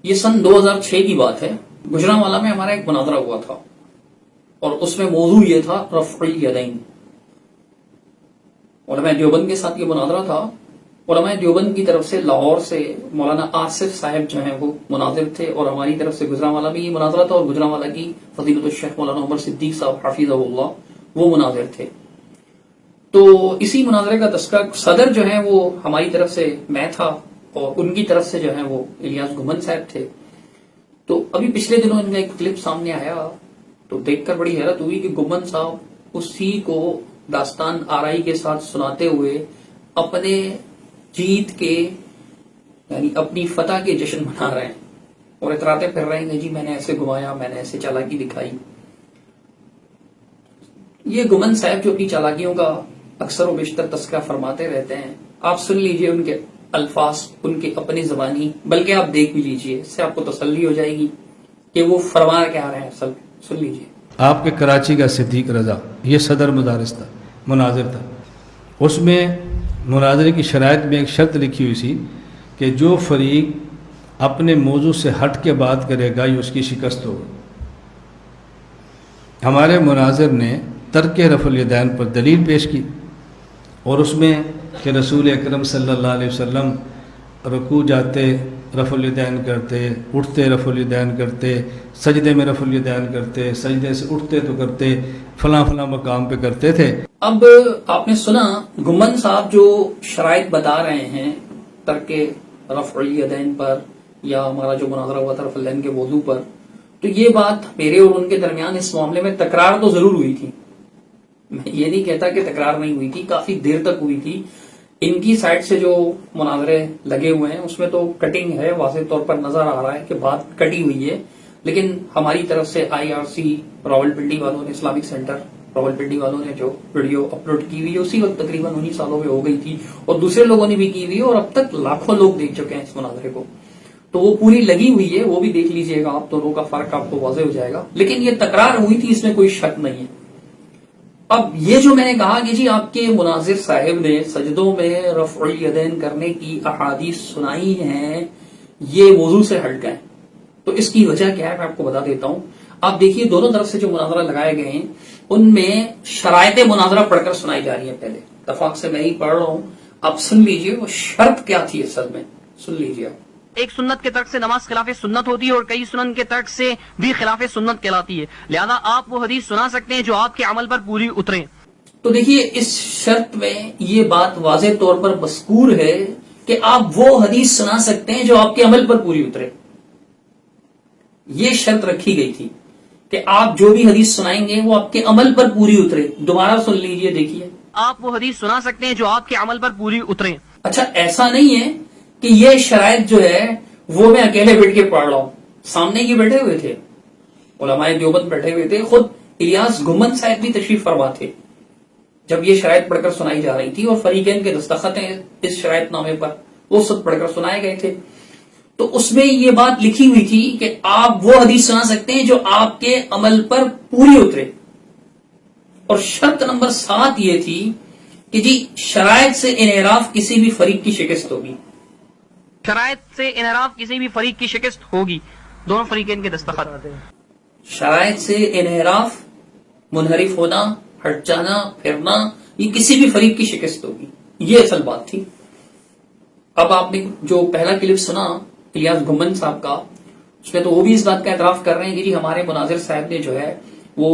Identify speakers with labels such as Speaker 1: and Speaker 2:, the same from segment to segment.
Speaker 1: یہ سن 2006 کی بات ہے. گجرانوالہ میں ہمارا ایک مناظرہ ہوا تھا اور اس میں موضوع یہ تھا رفع الیدین. علماء دیوبند کے ساتھ یہ مناظرہ تھا. علماء دیوبند کی طرف سے لاہور سے مولانا آصف صاحب جو ہیں وہ مناظر تھے اور ہماری طرف سے گجرانوالہ میں یہ مناظرہ تھا اور گجرانوالہ کی فضیلت الشیخ مولانا عمر صدیق صاحب حفظہ اللہ وہ مناظر تھے. تو اسی مناظرے کا تذکرہ صدر جو ہیں وہ ہماری طرف سے میں تھا اور ان کی طرف سے جو ہیں وہ الیاس گھمن صاحب تھے. تو ابھی پچھلے دنوں ان کا ایک کلپ سامنے آیا تو دیکھ کر بڑی حیرت ہوئی کہ گھمن صاحب اسی کو داستان آرائی کے ساتھ سناتے ہوئے اپنے جیت کے یعنی اپنی فتح کے جشن منا رہے ہیں اور اتراتے پھر رہے ہیں کہ جی میں نے ایسے گھمایا، میں نے ایسے چالاکی دکھائی. یہ گھمن صاحب جو اپنی چالاکیوں کا اکثر و بیشتر تذکرہ فرماتے رہتے ہیں، آپ سن لیجئے ان کے الفاظ، ان کے اپنی زبانی، بلکہ آپ دیکھ بھی لیجئے، اس سے آپ کو تسلی ہو جائے گی کہ وہ فرما کیا رہے ہیں. اصل سن لیجئے.
Speaker 2: آپ کے کراچی کا صدیق رضا یہ صدر مدارس تھا، مناظر تھا. اس میں مناظرے کی شرائط میں ایک شرط لکھی ہوئی تھی کہ جو فریق اپنے موضوع سے ہٹ کے بات کرے گا یہ اس کی شکست ہوگی. ہمارے مناظر نے ترک رفع الیدین پر دلیل پیش کی اور اس میں کہ رسول اکرم صلی اللہ علیہ وسلم رکوع جاتے رفع الیدین کرتے، اٹھتے رفع الیدین کرتے، سجدے میں رفع الیدین کرتے، سجدے سے اٹھتے تو کرتے، فلاں فلاں مقام پہ کرتے تھے.
Speaker 1: اب آپ نے سنا گھمن صاحب جو شرائط بتا رہے ہیں ترک رفع الیدین پر یا ہمارا جو مناظرہ ہوا تھا رفع الیدین کے موضوع پر، تو یہ بات میرے اور ان کے درمیان اس معاملے میں تکرار تو ضرور ہوئی تھی. میں یہ نہیں کہتا کہ تکرار نہیں ہوئی تھی، کافی دیر تک ہوئی تھی. ان کی سائڈ سے جو مناظرے لگے ہوئے ہیں اس میں تو کٹنگ ہے، واضح طور پر نظر آ رہا ہے کہ بات کٹی ہوئی ہے. لیکن ہماری طرف سے IRC راولپنڈی والوں نے، اسلامک سینٹر راولپنڈی والوں نے جو ویڈیو اپلوڈ کی ہوئی ہے اسی وقت تقریباً 19 سالوں میں ہو گئی تھی اور دوسرے لوگوں نے بھی کی ہوئی ہے اور اب تک لاکھوں لوگ دیکھ چکے ہیں اس مناظرے کو. تو وہ پوری لگی ہوئی ہے، وہ بھی دیکھ لیجئے گا آپ، دونوں کا فرق آپ کو واضح ہو جائے گا. لیکن یہ تکرار ہوئی تھی، اس میں کوئی شک نہیں ہے. اب یہ جو میں نے کہا کہ جی آپ کے مناظر صاحب نے سجدوں میں رفع الیدین کرنے کی احادیث سنائی ہیں، یہ موضوع سے ہٹ گئے. تو اس کی وجہ کیا ہے میں آپ کو بتا دیتا ہوں. آپ دیکھیے دونوں طرف سے جو مناظرہ لگائے گئے ہیں ان میں شرائط مناظرہ پڑھ کر سنائی جا رہی ہے. پہلے اتفاق سے میں ہی پڑھ رہا ہوں، آپ سن لیجئے وہ شرط کیا تھی اصل میں. سن لیجئے آپ.
Speaker 3: ایک سنت کے ترک سے نماز خلاف سنت ہوتی ہے اور کئی سنن کے ترک سے بھی خلاف سنت کہلاتی ہے، لہذا آپ وہ حدیث سنا سکتے ہیں جو آپ کے عمل پر پوری اترے.
Speaker 1: تو دیکھیے اس شرط میں یہ بات واضح طور پر مذکور ہے کہ آپ وہ حدیث سنا سکتے ہیں جو آپ کے عمل پر پوری اترے. یہ شرط رکھی گئی تھی کہ آپ جو بھی حدیث سنائیں گے وہ آپ کے عمل پر پوری اترے. دوبارہ سن لیجئے، دیکھیے.
Speaker 3: آپ وہ حدیث سنا سکتے ہیں جو آپ کے عمل پر پوری اترے.
Speaker 1: اچھا ایسا نہیں ہے کہ یہ شرائط جو ہے وہ میں اکیلے بیٹھ کے پڑھ رہا ہوں. سامنے یہ بیٹھے ہوئے تھے، علماء دیوبند بیٹھے ہوئے تھے، خود الیاس گھمن صاحب بھی تشریف فرما تھے جب یہ شرائط پڑھ کر سنائی جا رہی تھی اور فریقین کے دستخط ہیں اس شرائط نامے پر، وہ سب پڑھ کر سنائے گئے تھے. تو اس میں یہ بات لکھی ہوئی تھی کہ آپ وہ حدیث سنا سکتے ہیں جو آپ کے عمل پر پوری اترے. اور شرط نمبر 7 یہ تھی کہ جی شرائط سے انحراف کسی بھی فریق کی شکست ہوگی.
Speaker 3: شرائط سے انحراف کسی بھی فریق کی شکست ہوگی، دونوں فریقین کے دستخط.
Speaker 1: شرائط سے انحراف، منحرف ہونا، ہٹ جانا، پھرنا، یہ کسی بھی فریق کی شکست ہوگی. یہ اصل بات تھی. اب آپ نے جو پہلا کلپ سنا الیاس گھمن صاحب کا، اس میں تو وہ بھی اس بات کا اعتراف کر رہے ہیں کہ جی ہمارے مناظر صاحب نے جو ہے وہ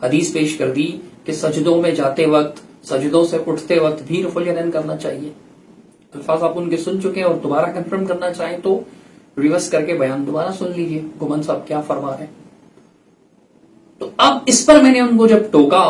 Speaker 1: حدیث پیش کر دی کہ سجدوں میں جاتے وقت، سجدوں سے اٹھتے وقت بھی رفع الیدین کرنا چاہیے. الفاظ آپ ان کے سن چکے ہیں اور دوبارہ کنفرم کرنا چاہیں تو ریورس کر کے بیان دوبارہ سن لیجئے گھمن صاحب کیا فرما رہے ہیں. تو اب اس پر میں نے ان کو جب ٹوکا،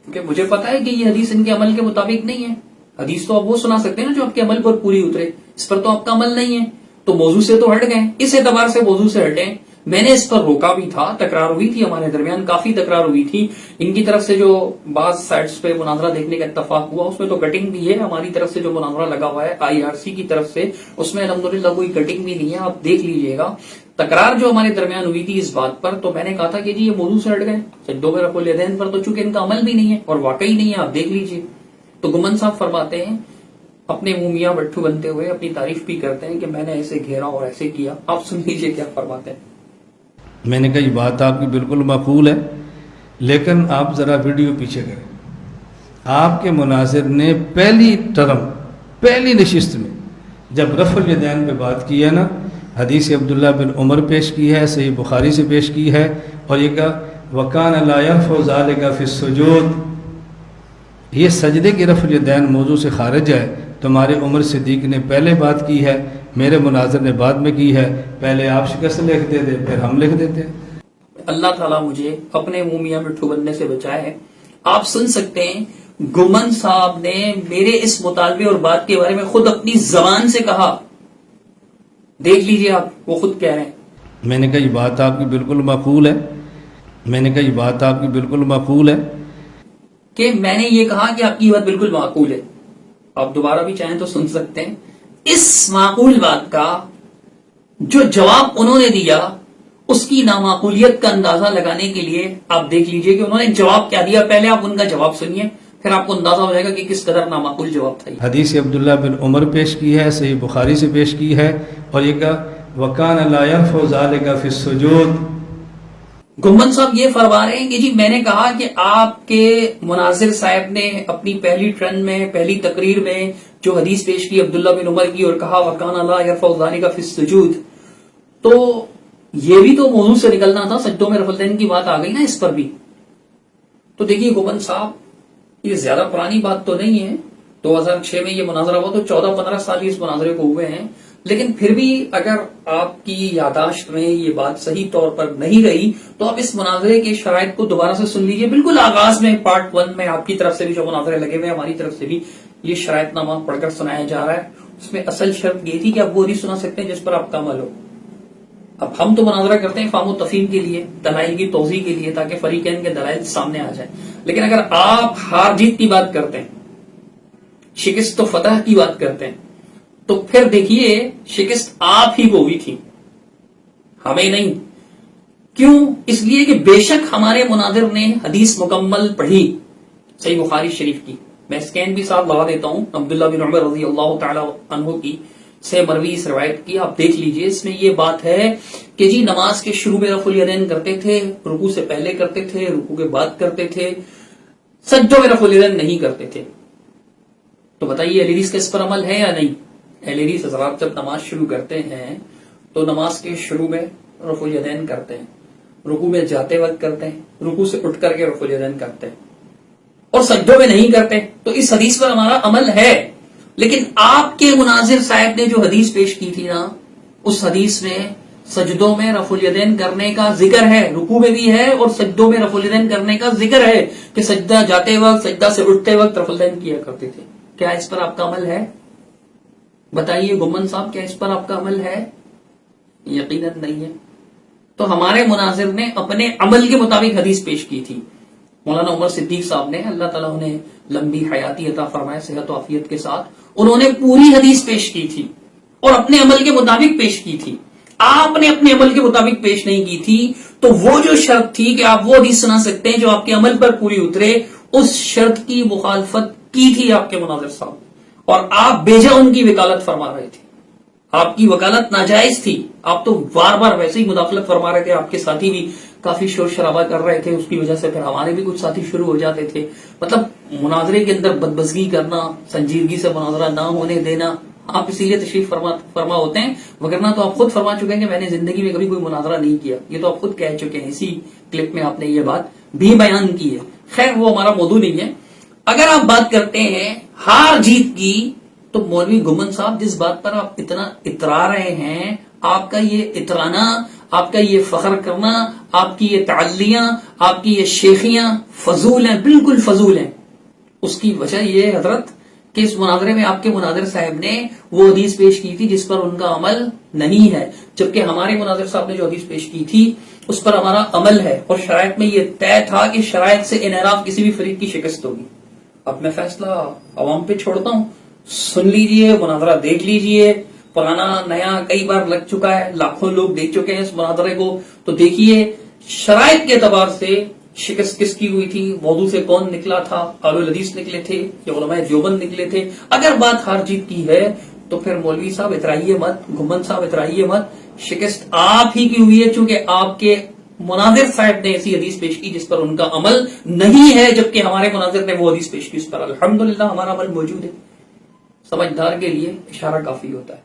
Speaker 1: کیونکہ مجھے پتا ہے کہ یہ حدیث ان کے عمل کے مطابق نہیں ہے. حدیث تو آپ وہ سنا سکتے ہیں نا جو آپ کے عمل پر پوری اترے، اس پر تو آپ کا عمل نہیں ہے. تو موضوع سے تو ہٹ گئے، اس اعتبار سے موضوع سے ہٹے. میں نے اس پر روکا بھی تھا، تکرار ہوئی تھی ہمارے درمیان، کافی تکرار ہوئی تھی. ان کی طرف سے جو بعض سائٹس پہ مناظرہ دیکھنے کا اتفاق ہوا اس میں تو کٹنگ بھی ہے. ہماری طرف سے جو مناظرہ لگا ہوا ہے IRC کی طرف سے، اس میں الحمدللہ کوئی کٹنگ بھی نہیں ہے. آپ دیکھ لیجئے گا تکرار جو ہمارے درمیان ہوئی تھی اس بات پر. تو میں نے کہا تھا کہ جی یہ موضوع سے ہٹ گئے سجدوں میں رفع الیدین پر، تو چونکہ ان کا عمل بھی نہیں ہے اور واقعی نہیں ہے، آپ دیکھ لیجئے. تو گھمن صاحب فرماتے ہیں اپنے منہ میاں بٹھو بنتے ہوئے اپنی تعریف بھی کرتے ہیں کہ میں نے ایسے گھیرا اور ایسے کیا. آپ سن لیجئے کیا فرماتے ہیں.
Speaker 2: میں نے کہا یہ بات آپ کی بالکل معقول ہے، لیکن آپ ذرا ویڈیو پیچھے کریں. آپ کے مناظر نے پہلی ٹرم، پہلی نشست میں جب رفع الیدین پہ بات کی ہے نا، حدیث عبداللہ بن عمر پیش کی ہے، صحیح بخاری سے پیش کی ہے، اور یہ کہا وَكَانَ لَا يَرْفَعُ ذَلِكَ فِي السُّجُودِ. یہ سجدے کی رفع الیدین موضوع سے خارج ہے. تمہارے عمر صدیق نے پہلے بات کی ہے، میرے مناظر نے بعد میں کی ہے. پہلے آپ شکست لکھ دیتے پھر ہم لکھ دیتے.
Speaker 1: اللہ تعالیٰ مجھے اپنے منہ میاں مٹھو بننے سے بچائے. آپ سن سکتے ہیں گمن صاحب نے میرے اس مطالبے اور بات کے بارے میں خود اپنی زبان سے کہا. دیکھ لیجئے آپ، وہ خود کہہ رہے ہیں.
Speaker 2: میں نے کہا یہ بات آپ کی بالکل معقول ہے. میں نے کہا یہ بات آپ کی بالکل معقول ہے
Speaker 1: کہ میں نے یہ کہا کہ آپ کی بات بالکل معقول ہے. آپ دوبارہ بھی چاہیں تو سن سکتے ہیں. اس معقول بات کا جو جواب انہوں نے دیا، اس کی نامعقولیت کا اندازہ لگانے کے لیے آپ دیکھ لیجئے کہ انہوں نے جواب کیا دیا. پہلے آپ ان کا جواب سنیے، پھر آپ کو اندازہ ہو جائے گا کہ کس قدر نامعقول جواب تھا.
Speaker 2: حدیث عبداللہ بن عمر پیش کی ہے، صحیح بخاری سے پیش کی ہے، اور یہ کہا وَكَانَ لَا يَرْفَعُ ذَلِكَ فِي السُّجُودِ.
Speaker 1: گمن صاحب یہ فرما رہے ہیں کہ جی میں نے کہا کہ آپ کے مناظر صاحب نے اپنی پہلی ٹرن میں، پہلی تقریر میں جو حدیث پیش کی عبداللہ بن عمر کی اور کہا وَكَانَ لَا يَرْفَعُ ذَلِكَ فِي السُّجُودِ، تو یہ بھی تو موضوع سے نکلنا تھا. سجدوں میں رفع الیدین کی بات آ گئی نا اس پر بھی. تو دیکھیے گمن صاحب، یہ زیادہ پرانی بات تو نہیں ہے. 2006 میں یہ مناظرہ ہوا، تو 14-15 سال اس مناظرے کو ہوئے ہیں. لیکن پھر بھی اگر آپ کی یاداشت میں یہ بات صحیح طور پر نہیں رہی تو آپ اس مناظرے کے شرائط کو دوبارہ سے سن لیجئے. بالکل آغاز میں پارٹ 1 میں آپ کی طرف سے بھی جو مناظرے لگے ہوئے، ہماری طرف سے بھی یہ شرائط نامہ پڑھ کر سنایا جا رہا ہے. اس میں اصل شرط یہ تھی کہ آپ وہ نہیں سنا سکتے جس پر آپ کا عمل ہو. اب ہم تو مناظرہ کرتے ہیں فہم و تفہیم کے لیے، دلائل کی توضیح کے لیے، تاکہ فریقین کے دلائل سامنے آ جائیں. لیکن اگر آپ ہار جیت کی بات کرتے ہیں، شکست و فتح کی بات کرتے ہیں، تو پھر دیکھیے شکست آپ ہی کو ہوئی تھی، ہمیں نہیں. کیوں؟ اس لیے کہ بے شک ہمارے مناظر نے حدیث مکمل پڑھی صحیح بخاری شریف کی. میں اسکین بھی ساتھ لگا دیتا ہوں، عبداللہ بن عمر رضی اللہ تعالی عنہ کی سے مروی اس روایت کی. آپ دیکھ لیجئے، اس میں یہ بات ہے کہ جی نماز کے شروع میں رفع الیدین کرتے تھے، رکوع سے پہلے کرتے تھے، رکوع کے بعد کرتے تھے، سجدوں میں رفع الیدین نہیں کرتے تھے. تو بتائیے اہل حدیث کا اس پر عمل ہے یا نہیں؟ اہل حدیث حضرات جب نماز شروع کرتے ہیں تو نماز کے شروع میں رفع الیدین کرتے ہیں، رکوع میں جاتے وقت کرتے ہیں، رکوع سے اٹھ کر کے رفع الیدین کرتے ہیں، اور سجدوں میں نہیں کرتے. تو اس حدیث پر ہمارا عمل ہے. لیکن آپ کے مناظر صاحب نے جو حدیث پیش کی تھی نا، اس حدیث میں سجدوں میں رفع الیدین کرنے کا ذکر ہے، رکوع میں بھی ہے اور سجدوں میں رفع الیدین کرنے کا ذکر ہے کہ سجدہ جاتے وقت، سجدہ سے اٹھتے وقت رفع الیدین کیا کرتے تھے. کیا اس پر آپ کا عمل ہے؟ بتائیے گمن صاحب، کیا اس پر آپ کا عمل ہے؟ یقیناً نہیں ہے. تو ہمارے مناظر نے اپنے عمل کے مطابق حدیث پیش کی تھی. مولانا عمر صدیق صاحب نے، اللہ تعالیٰ انہیں لمبی حیاتی عطا فرمائے صحت و عافیت کے ساتھ، انہوں نے پوری حدیث پیش کی تھی اور اپنے عمل کے مطابق پیش کی تھی. آپ نے اپنے عمل کے مطابق پیش نہیں کی تھی. تو وہ جو شرط تھی کہ آپ وہ حدیث سنا سکتے ہیں جو آپ کے عمل پر پوری اترے، اس شرط کی مخالفت کی تھی آپ کے مناظر صاحب، اور آپ بیجا ان کی وکالت فرما رہے تھے. آپ کی وکالت ناجائز تھی. آپ تو بار بار ویسے ہی مداخلت فرما رہے تھے. آپ کے ساتھی بھی کافی شور شرابہ کر رہے تھے، اس کی وجہ سے پھر ہمارے بھی کچھ ساتھی شروع ہو جاتے تھے. مطلب مناظرے کے اندر بدمزگی کرنا، سنجیدگی سے مناظرہ نہ ہونے دینا. آپ اسی لیے تشریف فرما ہوتے ہیں، وگرنہ تو آپ خود فرما چکے ہیں کہ میں نے زندگی میں کبھی کوئی مناظرہ نہیں کیا. یہ تو آپ خود کہہ چکے ہیں، اسی کلپ میں آپ نے یہ بات بھی بیان کی ہے. خیر وہ ہمارا موضوع نہیں ہے. اگر آپ بات کرتے ہیں ہار جیت کی، تو مولوی گمن صاحب جس بات پر آپ اتنا اترا رہے ہیں، آپ کا یہ اترانا، آپ کا یہ فخر کرنا، آپ کی یہ تعلیاں، آپ کی یہ شیخیاں فضول ہیں، بالکل فضول ہیں. اس کی وجہ یہ حضرت کہ اس مناظرے میں آپ کے مناظر صاحب نے وہ حدیث پیش کی تھی جس پر ان کا عمل نہیں ہے، جبکہ ہمارے مناظر صاحب نے جو حدیث پیش کی تھی اس پر ہمارا عمل ہے، اور شرائط میں یہ طے تھا کہ شرائط سے انحراف کسی بھی فریق کی شکست ہوگی. اب میں فیصلہ عوام پہ چھوڑتا ہوں. سن لیجئے، مناظرہ دیکھ لیجئے. پرانا نیا کئی بار لگ چکا ہے، لاکھوں لوگ دیکھ چکے ہیں اس مناظرے کو. تو دیکھیے شرائط کے اعتبار سے شکست کس کی ہوئی تھی, وضو سے کون نکلا تھا, اہل الحدیث نکلے تھے یا علماء دیوبند نکلے تھے. اگر بات ہار جیت کی ہے تو پھر مولوی صاحب اترائیے مت, گھمن صاحب اترائیے مت, شکست آپ ہی کی ہوئی ہے چونکہ آپ کے مناظر صاحب نے ایسی حدیث پیش کی جس پر ان کا عمل نہیں ہے, جبکہ ہمارے مناظر نے وہ حدیث پیش کی اس پر الحمدللہ ہمارا عمل موجود ہے. سمجھدار کے لیے اشارہ کافی ہوتا ہے.